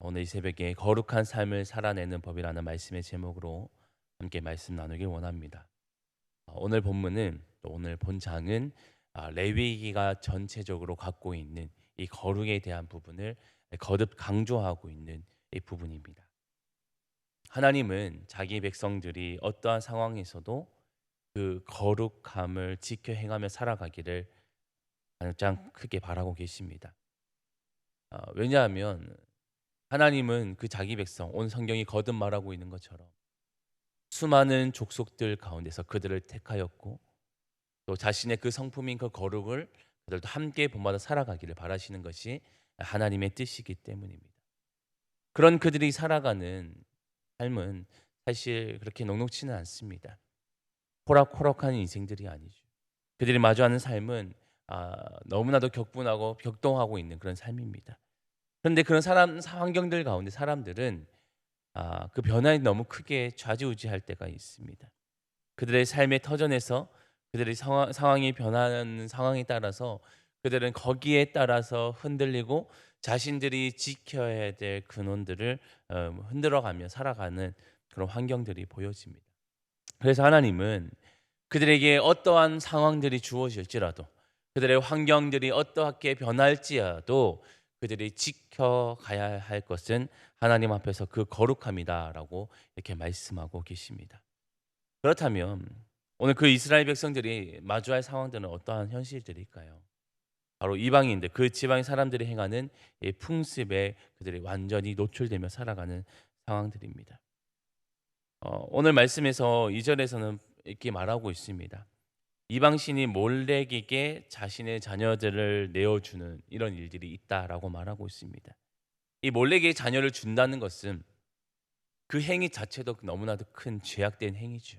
오늘 이 새벽에 거룩한 삶을 살아내는 법이라는 말씀의 제목으로 함께 말씀 나누길 원합니다. 오늘 본문은 또 오늘 본장은 레위기가 전체적으로 갖고 있는 이 거룩에 대한 부분을 거듭 강조하고 있는 이 부분입니다. 하나님은 자기 백성들이 어떠한 상황에서도 그 거룩함을 지켜 행하며 살아가기를 가장 크게 바라고 계십니다. 왜냐하면 하나님은 그 자기 백성, 온 성경이 거듭 말하고 있는 것처럼 수많은 족속들 가운데서 그들을 택하였고 또 자신의 그 성품인 그 거룩을 그들도 함께 본받아 살아가기를 바라시는 것이 하나님의 뜻이기 때문입니다. 그런 그들이 살아가는 삶은 사실 그렇게 녹록지는 않습니다. 호락호락한 인생들이 아니죠. 그들이 마주하는 삶은 너무나도 격분하고 격동하고 있는 그런 삶입니다. 그런데 그런 환경들 가운데 사람들은 그 변화에 너무 크게 좌지우지할 때가 있습니다. 그들의 삶의 터전에서 그들의 상황이 변하는 상황에 따라서 그들은 거기에 따라서 흔들리고 자신들이 지켜야 될 근원들을 흔들어가며 살아가는 그런 환경들이 보여집니다. 그래서 하나님은 그들에게 어떠한 상황들이 주어질지라도 그들의 환경들이 어떻게 변할지라도 그들이 지켜가야 할 것은 하나님 앞에서 그 거룩함이다라고 이렇게 말씀하고 계십니다. 그렇다면 오늘 그 이스라엘 백성들이 마주할 상황들은 어떠한 현실들일까요? 바로 이방인들, 그 지방의 사람들이 행하는 이 풍습에 그들이 완전히 노출되며 살아가는 상황들입니다. 오늘 말씀에서 2절에서는 이렇게 말하고 있습니다. 이방 신이 몰렉에게 자신의 자녀들을 내어주는 이런 일들이 있다라고 말하고 있습니다. 이 몰렉에게 자녀를 준다는 것은 그 행위 자체도 너무나도 큰 죄악된 행위죠.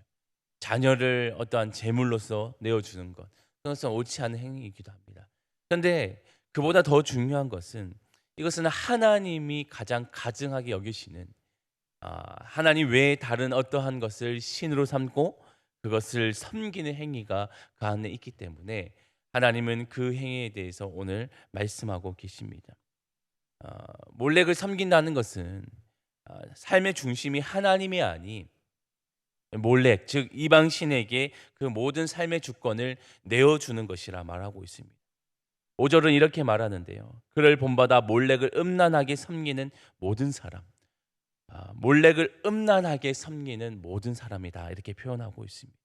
자녀를 어떠한 제물로서 내어주는 것, 그것은 옳지 않은 행위이기도 합니다. 그런데 그보다 더 중요한 것은 이것은 하나님이 가장 가증하게 여기시는 하나님 외에 다른 어떠한 것을 신으로 삼고 그것을 섬기는 행위가 그 안에 있기 때문에 하나님은 그 행위에 대해서 오늘 말씀하고 계십니다. 몰렉을 섬긴다는 것은 삶의 중심이 하나님이 아닌 몰렉, 즉 이방 신에게 그 모든 삶의 주권을 내어주는 것이라 말하고 있습니다. 5절은 이렇게 말하는데요. 그를 본받아 몰렉을 음란하게 섬기는 모든 사람, 몰렉을 음란하게 섬기는 모든 사람이다 이렇게 표현하고 있습니다.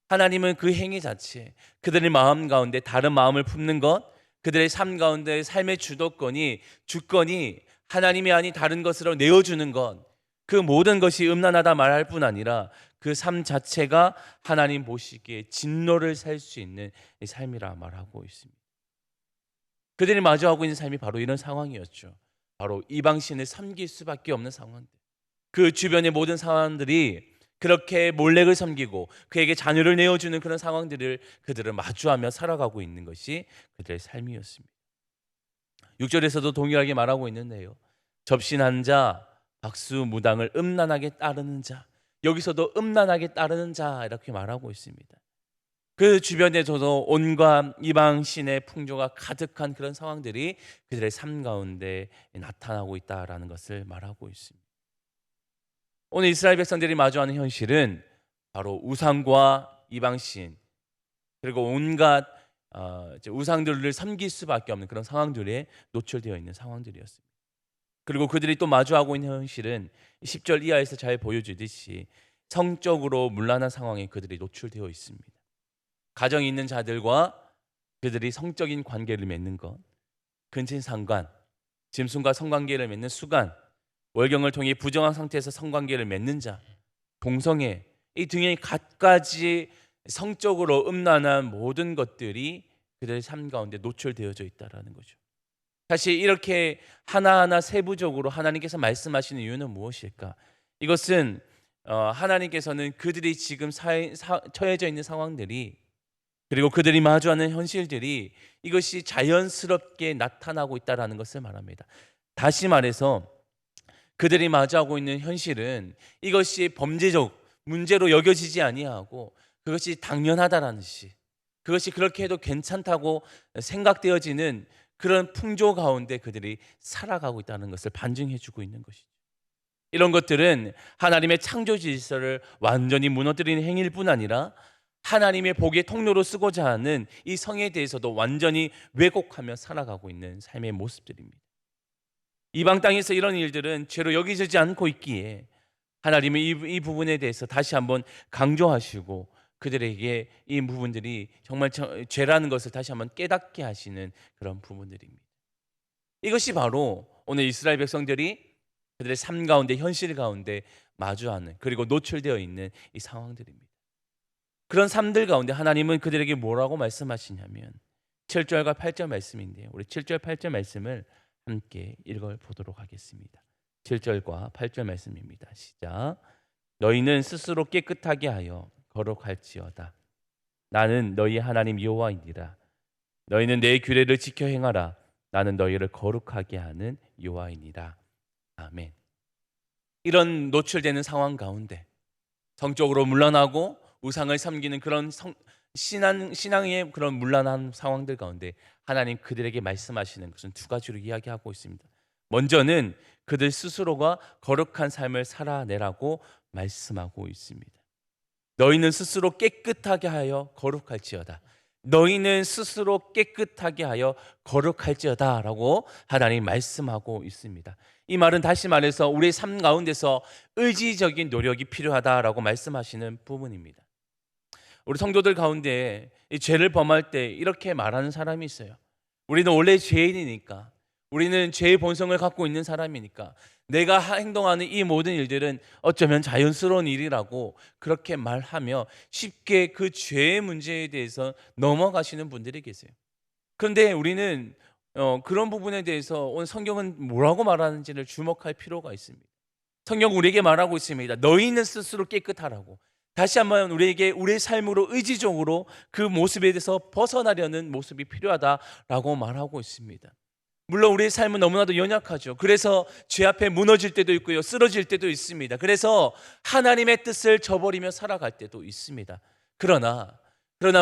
하나님은 그 행위 자체, 그들의 마음 가운데 다른 마음을 품는 것, 그들의 삶 가운데 삶의 주권이 하나님이 아닌 다른 것으로 내어주는 것, 그 모든 것이 음란하다 말할 뿐 아니라 그 삶 자체가 하나님 보시기에 진노를 살 수 있는 삶이라 말하고 있습니다. 그들이 마주하고 있는 삶이 바로 이런 상황이었죠. 바로 이방신을 섬길 수밖에 없는 상황들. 그 주변의 모든 사람들이 그렇게 몰렉을 섬기고 그에게 자녀를 내어주는 그런 상황들을 그들은 마주하며 살아가고 있는 것이 그들의 삶이었습니다. 6절에서도 동일하게 말하고 있는데요. 접신한 자, 박수무당을 음란하게 따르는 자, 여기서도 음란하게 따르는 자 이렇게 말하고 있습니다. 그 주변에서도 온갖 이방신의 풍조가 가득한 그런 상황들이 그들의 삶 가운데 나타나고 있다라는 것을 말하고 있습니다. 오늘 이스라엘 백성들이 마주하는 현실은 바로 우상과 이방신 그리고 온갖 우상들을 섬길 수밖에 없는 그런 상황들에 노출되어 있는 상황들이었습니다. 그리고 그들이 또 마주하고 있는 현실은 10절 이하에서 잘 보여주듯이 성적으로 문란한 상황에 그들이 노출되어 있습니다. 가정이 있는 자들과 그들이 성적인 관계를 맺는 것, 근친상간, 짐승과 성관계를 맺는 수간, 월경을 통해 부정한 상태에서 성관계를 맺는 자, 동성애, 이 등의 갖가지 성적으로 음란한 모든 것들이 그들의 삶 가운데 노출되어져 있다는 거죠. 사실 이렇게 하나하나 세부적으로 하나님께서 말씀하시는 이유는 무엇일까? 이것은 하나님께서는 그들이 지금 처해져 있는 상황들이 그리고 그들이 마주하는 현실들이 이것이 자연스럽게 나타나고 있다는 것을 말합니다. 다시 말해서 그들이 마주하고 있는 현실은 이것이 범죄적 문제로 여겨지지 아니하고 그것이 당연하다라는 시, 그것이 그렇게 해도 괜찮다고 생각되어지는 그런 풍조 가운데 그들이 살아가고 있다는 것을 반증해 주고 있는 것이죠. 이런 것들은 하나님의 창조 질서를 완전히 무너뜨리는 행위일 뿐 아니라 하나님의 복의 통로로 쓰고자 하는 이 성에 대해서도 완전히 왜곡하며 살아가고 있는 삶의 모습들입니다. 이방 땅에서 이런 일들은 죄로 여기지지 않고 있기에 하나님은 이 부분에 대해서 다시 한번 강조하시고 그들에게 이 부분들이 정말 죄라는 것을 다시 한번 깨닫게 하시는 그런 부분들입니다. 이것이 바로 오늘 이스라엘 백성들이 그들의 삶 가운데 현실 가운데 마주하는 그리고 노출되어 있는 이 상황들입니다. 그런 삶들 가운데 하나님은 그들에게 뭐라고 말씀하시냐면 7절과 8절 말씀인데요. 우리 7절 8절 말씀을 함께 읽어 보도록 하겠습니다. 7절과 8절 말씀입니다. 시작. 너희는 스스로 깨끗하게 하여 거룩할지어다. 나는 너희 하나님 여호와이니라. 너희는 내 규례를 지켜 행하라. 나는 너희를 거룩하게 하는 여호와이니라. 아멘. 이런 노출되는 상황 가운데 성적으로 문란하고 우상을 섬기는 그런 신앙의 그런 문란한 상황들 가운데 하나님 그들에게 말씀하시는 것은 두 가지로 이야기하고 있습니다. 먼저는 그들 스스로가 거룩한 삶을 살아내라고 말씀하고 있습니다. 너희는 스스로 깨끗하게 하여 거룩할지어다. 너희는 스스로 깨끗하게 하여 거룩할지어다 라고 하나님 말씀하고 있습니다. 이 말은 다시 말해서 우리의 삶 가운데서 의지적인 노력이 필요하다라고 말씀하시는 부분입니다. 우리 성도들 가운데 이 죄를 범할 때 이렇게 말하는 사람이 있어요. 우리는 원래 죄인이니까, 우리는 죄의 본성을 갖고 있는 사람이니까 내가 행동하는 이 모든 일들은 어쩌면 자연스러운 일이라고 그렇게 말하며 쉽게 그 죄의 문제에 대해서 넘어가시는 분들이 계세요. 그런데 우리는 그런 부분에 대해서 오늘 성경은 뭐라고 말하는지를 주목할 필요가 있습니다. 성경 우리에게 말하고 있습니다. 너희는 스스로 깨끗하라고. 다시 한번 우리에게 우리의 삶으로 의지적으로 그 모습에 대해서 벗어나려는 모습이 필요하다라고 말하고 있습니다. 물론 우리의 삶은 너무나도 연약하죠. 그래서 죄 앞에 무너질 때도 있고요, 쓰러질 때도 있습니다. 그래서 하나님의 뜻을 저버리며 살아갈 때도 있습니다. 그러나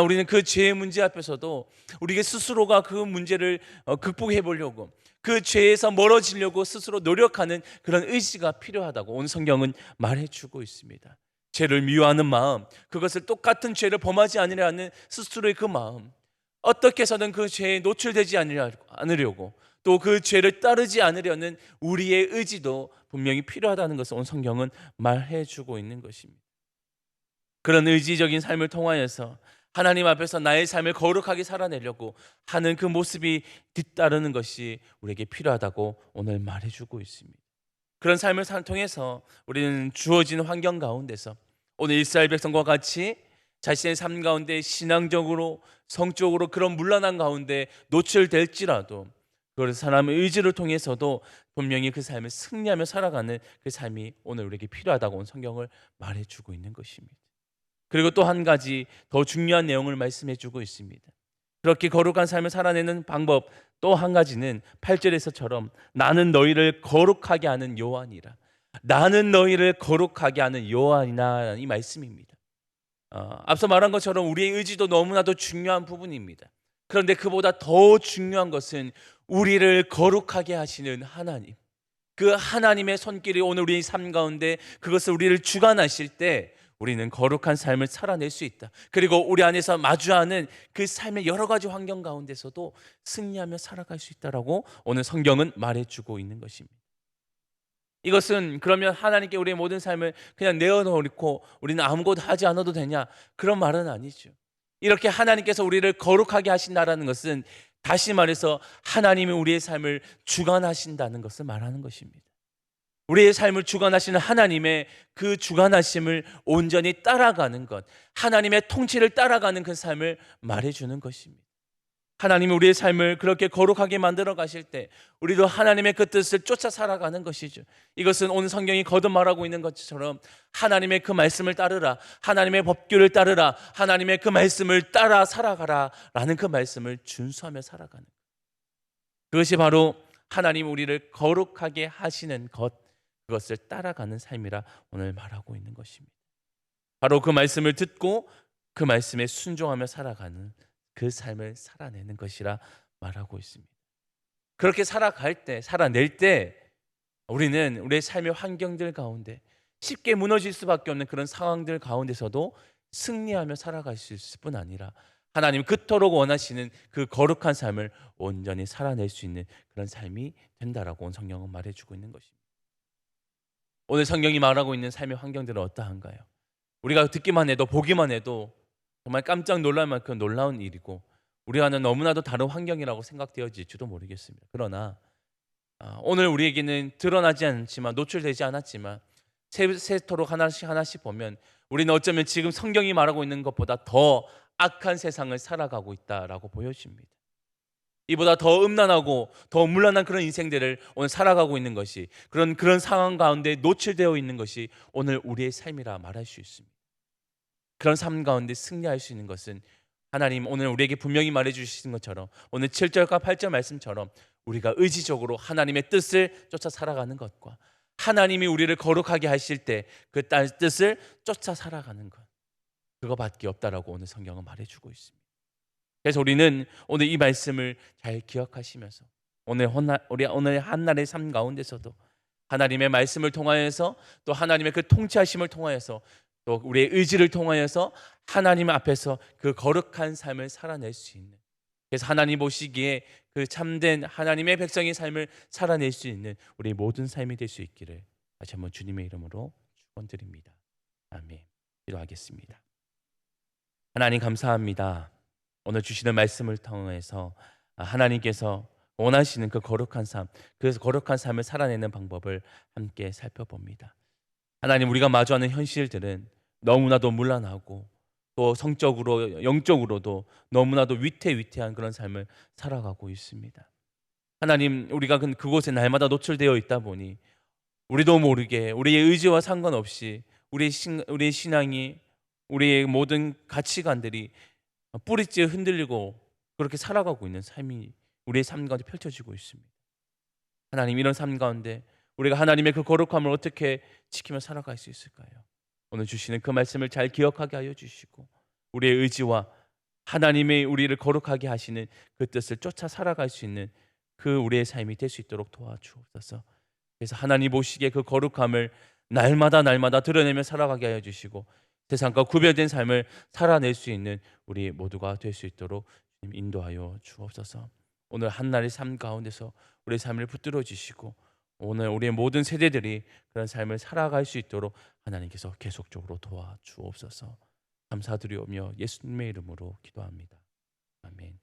우리는 그 죄의 문제 앞에서도 우리가 스스로가 그 문제를 극복해 보려고, 그 죄에서 멀어지려고 스스로 노력하는 그런 의지가 필요하다고 오늘 성경은 말해주고 있습니다. 죄를 미워하는 마음, 그것을 똑같은 죄를 범하지 않으려는 스스로의 그 마음, 어떻게 해서든 그 죄에 노출되지 않으려고, 또 그 죄를 따르지 않으려는 우리의 의지도 분명히 필요하다는 것을 오늘 성경은 말해주고 있는 것입니다. 그런 의지적인 삶을 통하여서 하나님 앞에서 나의 삶을 거룩하게 살아내려고 하는 그 모습이 뒤따르는 것이 우리에게 필요하다고 오늘 말해주고 있습니다. 그런 삶을 통해서 우리는 주어진 환경 가운데서 오늘 이스라엘 백성과 같이 자신의 삶 가운데 신앙적으로 성적으로 그런 문란한 가운데 노출될지라도 그걸 사람의 의지를 통해서도 분명히 그 삶을 승리하며 살아가는 그 삶이 오늘 우리에게 필요하다고 오늘 성경을 말해주고 있는 것입니다. 그리고 또 한 가지 더 중요한 내용을 말씀해주고 있습니다. 그렇게 거룩한 삶을 살아내는 방법 또 한 가지는 8절에서처럼 나는 너희를 거룩하게 하는 여호와니라. 나는 너희를 거룩하게 하는 여호와니라 이 말씀입니다. 앞서 말한 것처럼 우리의 의지도 너무나도 중요한 부분입니다. 그런데 그보다 더 중요한 것은 우리를 거룩하게 하시는 하나님, 그 하나님의 손길이 오늘 우리의 삶 가운데 그것을 우리를 주관하실 때 우리는 거룩한 삶을 살아낼 수 있다. 그리고 우리 안에서 마주하는 그 삶의 여러 가지 환경 가운데서도 승리하며 살아갈 수 있다라고 오늘 성경은 말해주고 있는 것입니다. 이것은 그러면 하나님께 우리의 모든 삶을 그냥 내어놓고 우리는 아무것도 하지 않아도 되냐? 그런 말은 아니죠. 이렇게 하나님께서 우리를 거룩하게 하신다라는 것은 다시 말해서 하나님이 우리의 삶을 주관하신다는 것을 말하는 것입니다. 우리의 삶을 주관하시는 하나님의 그 주관하심을 온전히 따라가는 것, 하나님의 통치를 따라가는 그 삶을 말해주는 것입니다. 하나님이 우리의 삶을 그렇게 거룩하게 만들어 가실 때 우리도 하나님의 그 뜻을 쫓아 살아가는 것이죠. 이것은 오늘 성경이 거듭 말하고 있는 것처럼 하나님의 그 말씀을 따르라, 하나님의 법규를 따르라, 하나님의 그 말씀을 따라 살아가라 라는 그 말씀을 준수하며 살아가는 것. 그것이 바로 하나님 우리를 거룩하게 하시는 것, 그것을 따라가는 삶이라 오늘 말하고 있는 것입니다. 바로 그 말씀을 듣고 그 말씀에 순종하며 살아가는 그 삶을 살아내는 것이라 말하고 있습니다. 그렇게 살아갈 때, 살아낼 때 우리는 우리의 삶의 환경들 가운데 쉽게 무너질 수밖에 없는 그런 상황들 가운데서도 승리하며 살아갈 수 있을 뿐 아니라 하나님 그토록 원하시는 그 거룩한 삶을 온전히 살아낼 수 있는 그런 삶이 된다라고 오늘 성경은 말해주고 있는 것입니다. 오늘 성경이 말하고 있는 삶의 환경들은 어떠한가요? 우리가 듣기만 해도 보기만 해도 정말 깜짝 놀랄 만큼 놀라운 일이고 우리와는 너무나도 다른 환경이라고 생각되어질지도 모르겠습니다. 그러나 오늘 우리에게는 드러나지 않지만 노출되지 않았지만 세토록 하나씩 하나씩 보면 우리는 어쩌면 지금 성경이 말하고 있는 것보다 더 악한 세상을 살아가고 있다라고 보여집니다. 이보다 더 음란하고 더 문란한 그런 인생들을 오늘 살아가고 있는 것이 그런 상황 가운데 노출되어 있는 것이 오늘 우리의 삶이라 말할 수 있습니다. 그런 삶 가운데 승리할 수 있는 것은 하나님 오늘 우리에게 분명히 말해주시는 것처럼 오늘 7절과 8절 말씀처럼 우리가 의지적으로 하나님의 뜻을 쫓아 살아가는 것과 하나님이 우리를 거룩하게 하실 때 그 뜻을 쫓아 살아가는 것, 그거밖에 없다라고 오늘 성경은 말해주고 있습니다. 그래서 우리는 오늘 이 말씀을 잘 기억하시면서 우리 오늘 한날의 삶 가운데서도 하나님의 말씀을 통하여서 또 하나님의 그 통치하심을 통하여서 또 우리의 의지를 통하여서 하나님 앞에서 그 거룩한 삶을 살아낼 수 있는, 그래서 하나님 보시기에 그 참된 하나님의 백성의 삶을 살아낼 수 있는 우리 모든 삶이 될 수 있기를 다시 한번 주님의 이름으로 축원드립니다. 아멘. 기도하겠습니다. 하나님 감사합니다. 오늘 주시는 말씀을 통해서 하나님께서 원하시는 그 거룩한 삶, 그래서 거룩한 삶을 살아내는 방법을 함께 살펴봅니다. 하나님, 우리가 마주하는 현실들은 너무나도 문란하고 또 성적으로 영적으로도 너무나도 위태위태한 그런 삶을 살아가고 있습니다. 하나님, 우리가 그곳에 날마다 노출되어 있다 보니 우리도 모르게 우리의 의지와 상관없이 우리의 신앙이, 우리의 모든 가치관들이 뿌리째 흔들리고 그렇게 살아가고 있는 삶이 우리의 삶 가운데 펼쳐지고 있습니다. 하나님, 이런 삶 가운데 우리가 하나님의 그 거룩함을 어떻게 지키며 살아갈 수 있을까요? 오늘 주시는 그 말씀을 잘 기억하게 하여 주시고 우리의 의지와 하나님의 우리를 거룩하게 하시는 그 뜻을 쫓아 살아갈 수 있는 그 우리의 삶이 될 수 있도록 도와주옵소서. 그래서 하나님 보시기에 그 거룩함을 날마다 드러내며 살아가게 하여 주시고 세상과 구별된 삶을 살아낼 수 있는 우리 모두가 될 수 있도록 주님 인도하여 주옵소서. 오늘 한날의 삶 가운데서 우리의 삶을 붙들어 주시고 오늘 우리의 모든 세대들이 그런 삶을 살아갈 수 있도록 하나님께서 계속적으로 도와주옵소서. 감사드리오며 예수님의 이름으로 기도합니다. 아멘.